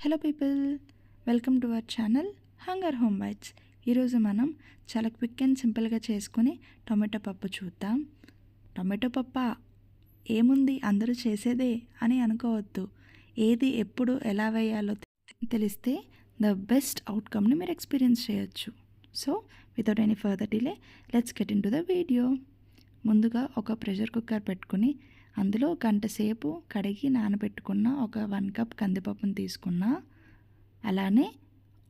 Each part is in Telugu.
Hello people, welcome to our channel hunger home bytes. ఈరోజు మనం చాలా క్విక్ అండ్ సింపుల్గా చేసుకుని టొమాటో పప్పు చూద్దాం. టొమాటో పప్ప ఏముంది, అందరూ చేసేదే అని అనుకోవద్దు. ఏది ఎప్పుడు ఎలా వేయాలో తెలిస్తే ద బెస్ట్ అవుట్కమ్ని మీరు ఎక్స్పీరియన్స్ చేయొచ్చు. So without any further delay, let's get in to the video. ముందుగా ఒక ప్రెషర్ కుక్కర్ పెట్టుకుని అందులో గంట సేపు కడిగి నానబెట్టుకున్న ఒక 1 కప్ కందిపప్పును తీసుకున్న, అలానే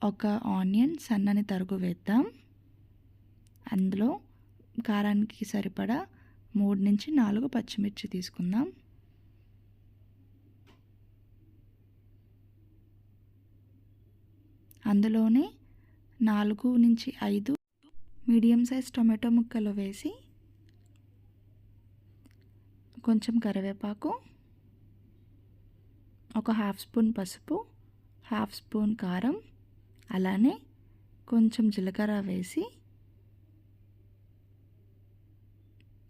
ఒక ఆనియన్ సన్నని తరుగు వేద్దాం. అందులో కారానికి సరిపడా 3 నుంచి 4 పచ్చిమిర్చి తీసుకుందాం. అందులోనే 4 నుంచి 5 మీడియం సైజ్ టొమాటో ముక్కలు వేసి కొంచెం కరివేపాకు, ఒక 1/2 స్పూన్ పసుపు, 1/2 స్పూన్ కారం, అలానే కొంచెం జీలకర్ర వేసి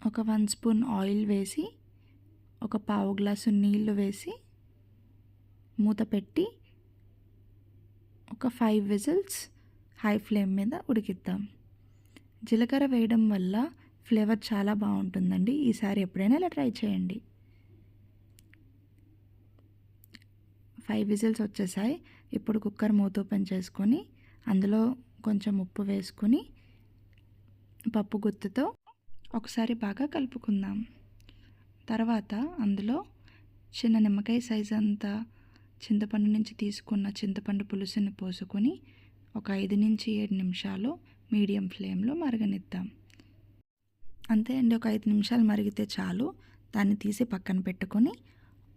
ఒక 1 స్పూన్ ఆయిల్ వేసి ఒక 1/2 గ్లాసు నీళ్లు వేసి మూత పెట్టి ఒక 5 విజిల్స్ హై ఫ్లేమ్ మీద ఉడికిద్దాం. జీలకర్ర వేయడం వల్ల ఫ్లేవర్ చాలా బాగుంటుందండి. ఈసారి ఎప్పుడైనా ఇలా ట్రై చేయండి. 5 విజిల్స్ వచ్చేసాయి. ఇప్పుడు కుక్కర్ మూత ఓపెన్ చేసుకొని అందులో కొంచెం ఉప్పు వేసుకొని పప్పు గుత్తుతో ఒకసారి బాగా కలుపుకుందాం. తర్వాత అందులో చిన్న నిమ్మకాయ సైజ్ అంత చింతపండు నుంచి తీసుకున్న చింతపండు పులుసుని పోసుకొని ఒక 5 నుంచి 7 నిమిషాలు మీడియం ఫ్లేమ్లో మరగనిద్దాం. అంతే అండి, ఒక 5 నిమిషాలు మరిగితే చాలు. దాన్ని తీసి పక్కన పెట్టుకొని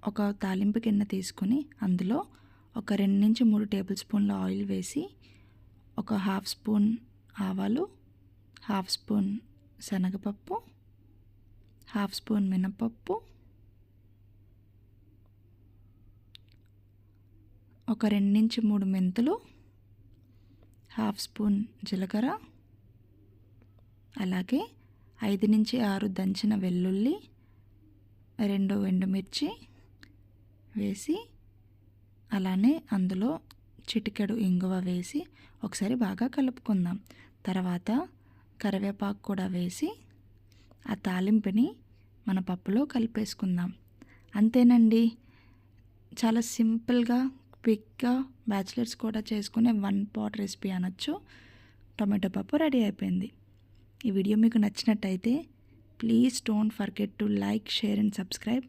ఒక తాలింపు గిన్నె తీసుకొని అందులో ఒక 2 నుంచి 3 టేబుల్ స్పూన్ల ఆయిల్ వేసి ఒక 1/2 స్పూన్ ఆవాలు, 1/2 స్పూన్ శనగపప్పు, 1/2 స్పూన్ మినపప్పు, ఒక 2 నుంచి 3 మెంతులు, 1/2 స్పూన్ జీలకర్ర, అలాగే 5 నుంచి 6 దంచిన వెల్లుల్లి, 2 ఎండుమిర్చి వేసి అలానే అందులో చిటికెడు ఇంగువ వేసి ఒకసారి బాగా కలుపుకుందాం. తర్వాత కరివేపాకు కూడా వేసి ఆ తాలింపుని మన పప్పులో కలిపేసుకుందాం. అంతేనండి, చాలా సింపుల్గా క్విక్గా బ్యాచిలర్స్ కూడా చేసుకునే 1 పాట్ రెసిపీ అనొచ్చు. టొమాటో పప్పు రెడీ అయిపోయింది. ఈ వీడియో మీకు నచ్చినట్టయితే please don't forget to like, share and subscribe.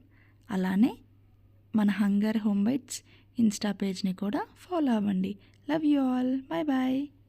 అలానే మన హంగర్ హోమ్ బైట్స్ ఇన్స్టా పేజ్ని కూడా ఫాలో అవ్వండి. Love you all. Bye bye.